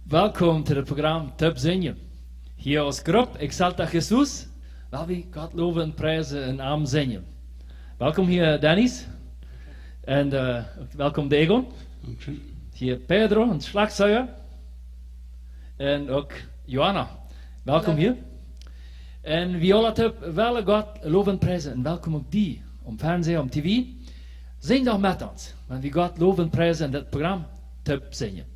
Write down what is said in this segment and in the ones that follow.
Welkom to het programma Top Zingen. Hier als groep Exalta Jesus, waar we God loven en prijzen en naam zingen. Welkom hier Dennis en welkom Dagon. Hier Pedro, een slagzeuger. En ook Johanna. Welkom hier. En we alle wel God loven en prijzen en welkom ook die, om fernsehen, om tv. Zing doch met ons, want we God loven en prijzen in dit programma Top Zingen.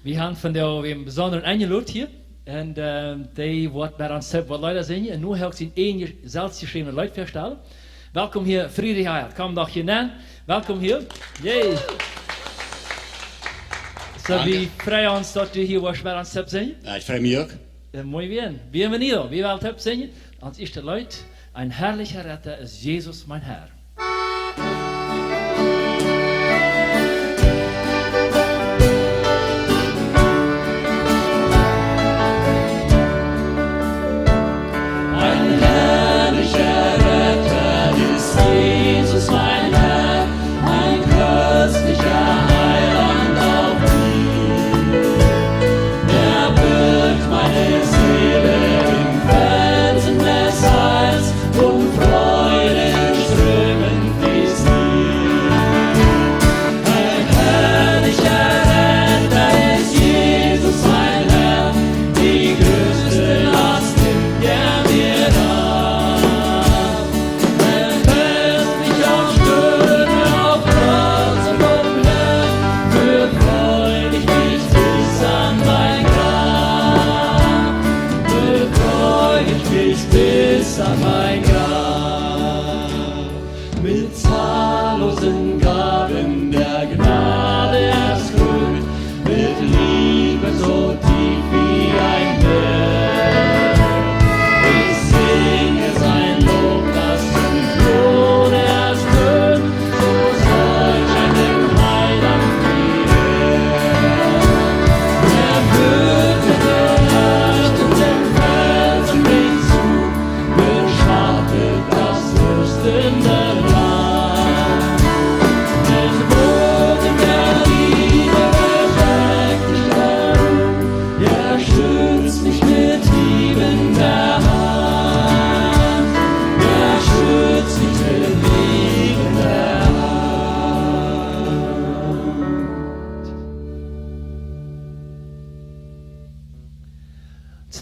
We gaan vandaag weer een bijzondere eindelijk hier. En die wordt bij ons wat Leute zingen. En nu heb ik een zelfs geschreven Leute verstellen. Welkom hier, Friedrich Heil. Kom doch hier naar. Welkom hier. Yay. So, wie freuen uns, dass du hier warst bei uns Top zingen. Ja, ich freue mich auch. Muy bien. Bienvenido. Wie wollt Top zingen? Als eerste Leute, ein herrlicher Retter ist Jesus, mein Herr.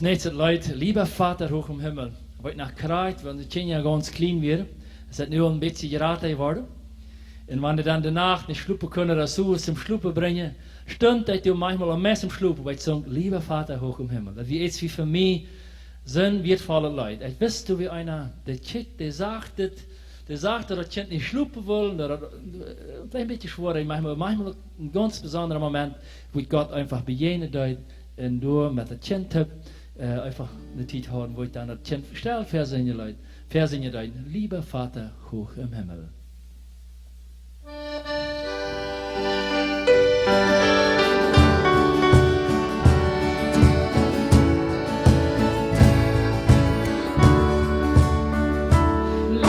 nächste Leute, lieber Vater hoch im Himmel, wat nach krijgt, want de kinderen ganz klein weer. Es hat nu ein bisschen geraten geworden. Und wenn du dann danach nicht schlupen können, das so zum Schlupen bringen, stimmt, dass du manchmal am meisten schlupen, weil du sagst, lieber Vater hoch im Himmel. Das ist wie für mich sind wertvolle Leute. Ich weiß, du wie einer, der Kind, der sagt, dass das Kind nicht schlupen will, ein bisschen schwer, manchmal ein ganz besonderer Moment, wo Gott einfach begegnet hat und du mit dem Kind einfach eine Zeit haben, wo ich dann das Kind stelle, versinge Leute, lieber Vater hoch im Himmel.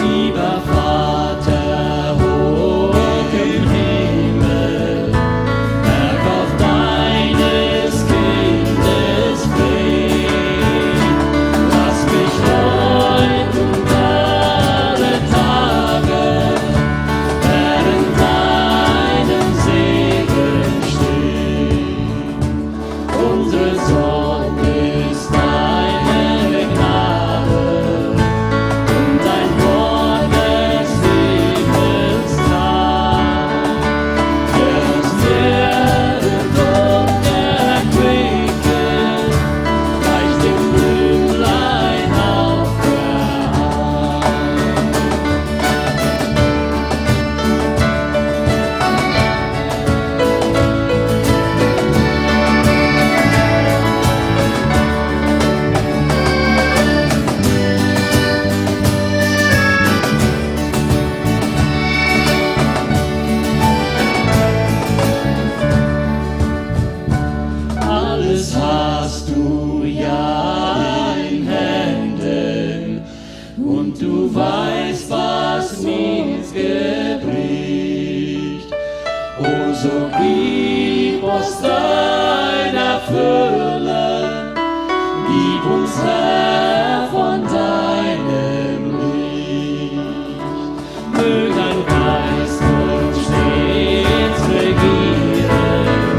Lieber Vater hoch im Himmel, Berg auf deines Kindes Weg, lass mich heut und alle Tage während deinem Segen stehen. Unsere Sorge ist deine Gnade und dein Wort des Lebens nah, der uns lehrt und erquicket, gleich dem Blümlein auf der Hand. Alles hast du ja in Händen und du weißt, was mir gebricht. O so gib uns deiner Fülle, gib uns Herr von deinem Licht. Mög dein Geist uns stets regieren,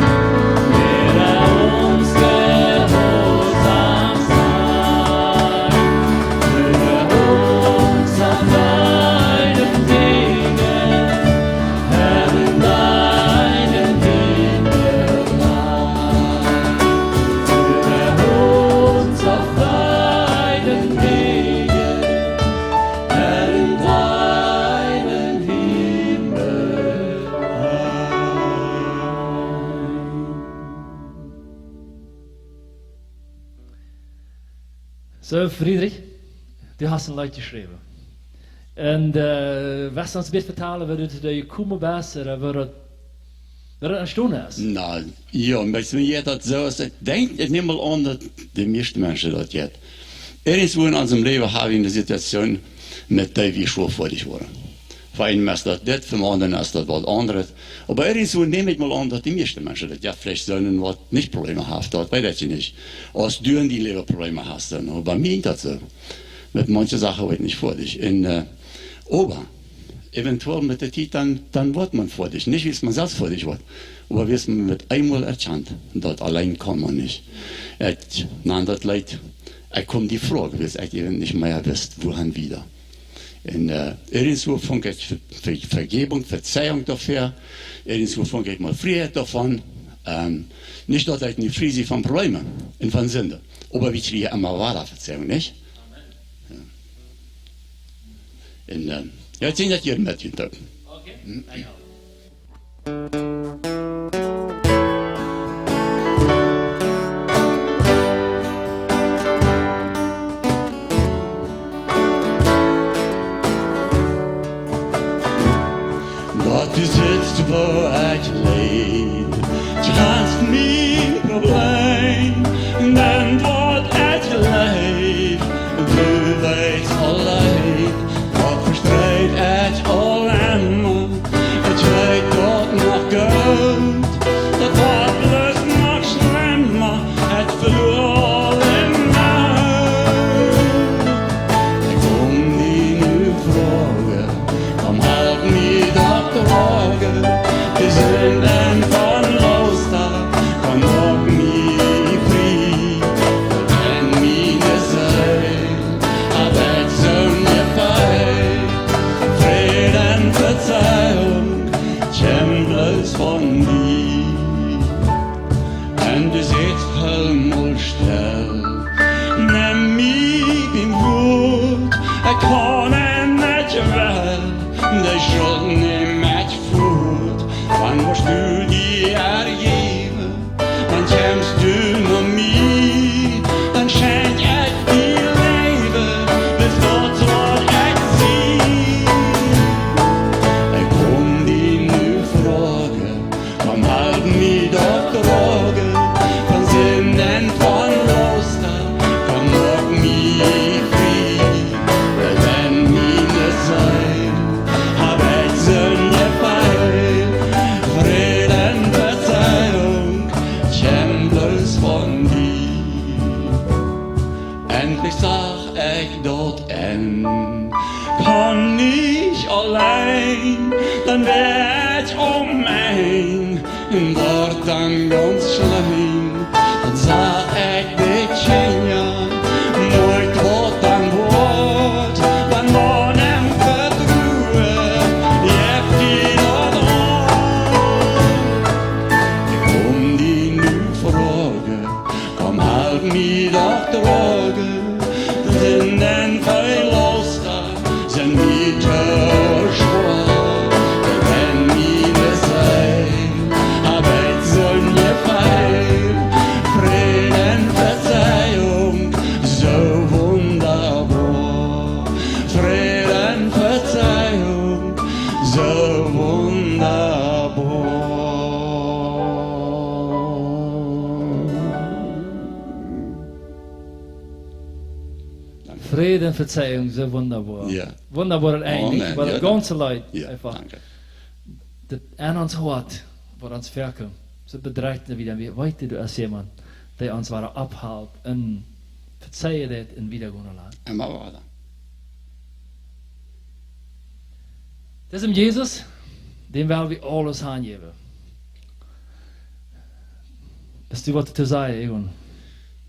lehre uns gehorsam sein, führe uns auf deinen Wegen, Herr in deinem Himmelreich. Führe uns auf deinen Wegen, Herr in deinem Himmelreich. So, Friedrich, du hast een lied geschreven. En was du uns bitte vertellen, wie du je komen bist, oder wie du entstanden ist? Nou, ja, maar als je dat zo is, ik denk, ik neem wel aan dat de meeste mensen dat jetzt. Irgendwo in unserem Leben habe ich eine Situation, mit der wir schwerfällig waren. Für einen ist das das, für den anderen ist das was anderes. Aber irgendwo nehme ich mal an, dass die meisten Menschen das ja vielleicht sollen, was nicht Probleme haben, das weiß ich nicht. Aus Düren, die Leben Probleme hast dann. Aber bei mir ist das so. Mit manchen Sachen wird nicht fertig. Aber eventuell mit der Zeit, dann wird man fertig. Nicht, wie es man selbst fertig wird. Aber wie es man mit einmal erkannt, dort allein kann man nicht. Nein, das Leid, kommt die Frage, wie es eigentlich nicht mehr wisst, wohin wieder. Und irgendwo fange ich Vergebung, Verzeihung dafür, irgendwo fange ich mal Freiheit davon. Nicht, dass ich nicht frei bin von Problemen und von Sünde. Aber wir kriegen immer wahre Verzeihung, nicht? Ja. Und ja, jetzt sind das hier mit dir. Okay. Gott, du sitzt, wo ich lebe, du kannst mein Problem, denn dort ich lebe, du weißt allein, Gott versteht ich allein, ich weiß dort noch gar Ik kon hem met je wel, de schuld niet met je voet. Wann wirst du die ergeben, wann kommst du noch mir, dann schenk ich dir Leben, bis dort wat ich zie. Ich komm die nu fragen, komm halt mich doch tragen, von Sinnen von Loster, komm noch mich frei, wenn meine sein, hab ich Sünde feil, Frieden, Verzeihung, käm bloß von dir. Endlich sag ich dort kann ich allein, dann wär ich mein, dort dann ganz schlein, dann sag ich dich ja, mooi tot dan Wort, wann man em vertrauen, jeft die dort an. Die nu fragen, komm halt mich doch tragen, sind denn verloster, sind die Törschwar, wenn meine sein, hab ich Sünde feil, Frieden, Verzeihung, so wunderbar, Frieden, Verzeihung, so wunderbar. Friede und Verzeihung, so wunderbar. Ja. Wunderbar eigentlich, Amen. weil Ja, das ganze Leid Ja, einfach danke. das an uns hat, was uns verkommt. So bedreigt er wieder, wie weißt du als jemand, der uns war abhält und verzeihe das und wieder gehen lassen. Immer weiter. Das ist Jesus, dem werden wir alles hingeben. Bist du was zu sagen, Egon?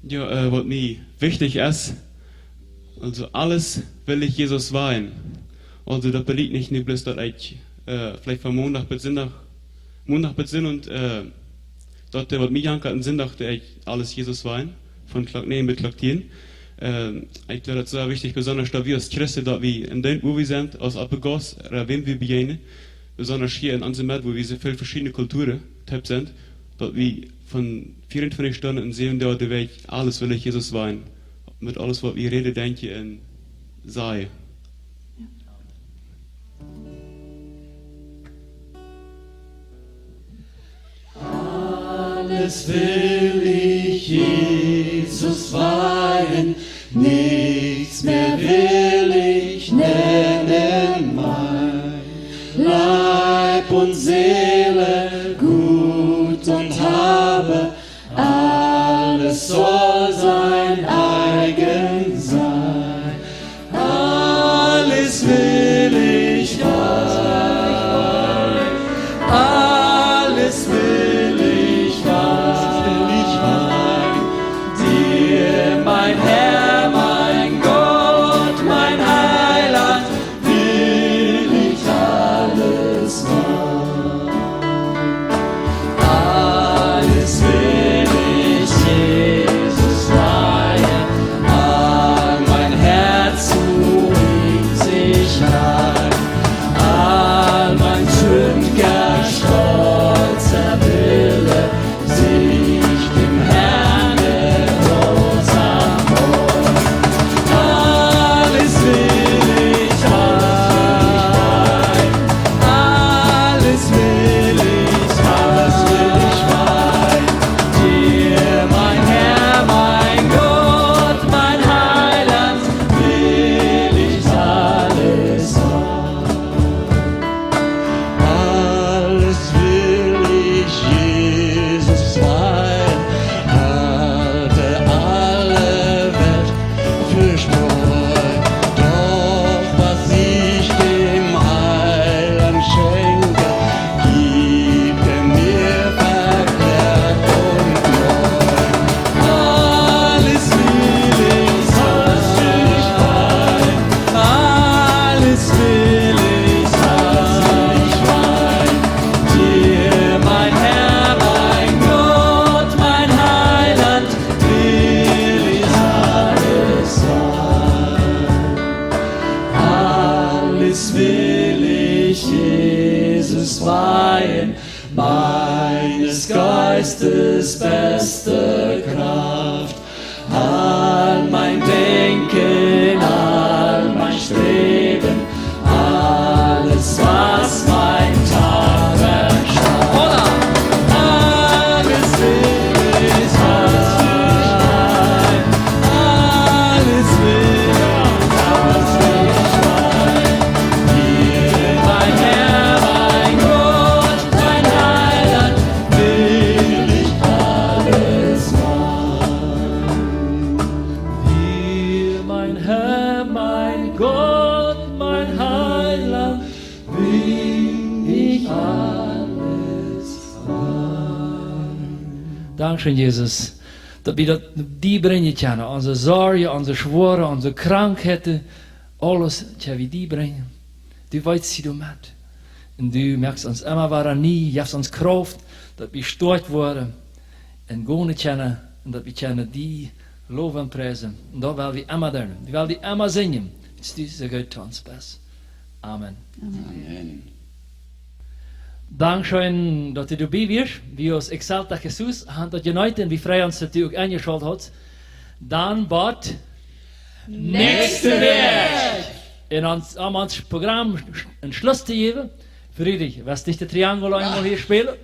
Ja, was mir wichtig ist, also alles will ich Jesus weihen. Also das belegt nicht nur bloß, dass ich vielleicht von Montag bis Sonntag und dort, was mich ankert, am Sonntag, ich alles Jesus weihen, von Klock 9 bis Klock 10. Ich glaube, das ist sehr wichtig, besonders da wir als Christen, dass wir in dem, wo wir sind, als Apelgos, oder wem wir begegnen, besonders hier in unserem Land, wo wir so viele verschiedene Kulturen sind, dass wir von 24 Stunden und 7 Tagen der Weg, alles will ich Jesus weihen. Mit alles, was wir reden, denken und sagen. Alles will ich Jesus weihen, nichts mehr will ich nennen mein. Leib und Seele, Gut und Habe, alles soll sein eigen sein. Alles will ich weihen, alles will ich weihen, dir, mein Herr, mein Gott, mein Heiland, will ich alles weihen. alles will ich Jesus weihen, meines Geistes beste Kraft. All mein Denken, all mein Streben, alles was mein Tag erschafft. Hola! Alles will ich weihen, alles will ich weihen. Dir, mein Herr, mein Gott, mein Heiland, will ich alles weihen. Dir, mein Herr, mein Gott, mein Heiland, will ich alles weihen. Dankeschön, Jesus, dat we dat die brengen kunnen. Onze zorgen, onze schworen, onze krankheden, alles, tja, wie die brengen. Du weißt, wie du met. En du merkst ons immer waar nie, je hebt ons kracht, dat we stort worden en gaan kennen, en dat we kennen die loven en prijzen. En dat wil we immer doen. We willen die immer zingen. Het is zo goed ons best. Amen. Amen. Dankeschön, dass du dabei bist. Wir als Exalta Jesus haben das united und wie frei uns natürlich eingeschaltet hat. Dann bald nächste Woche in uns Programm ein Schluss zu geben. Friedrich, was nicht der Triangel einmal hier spielen?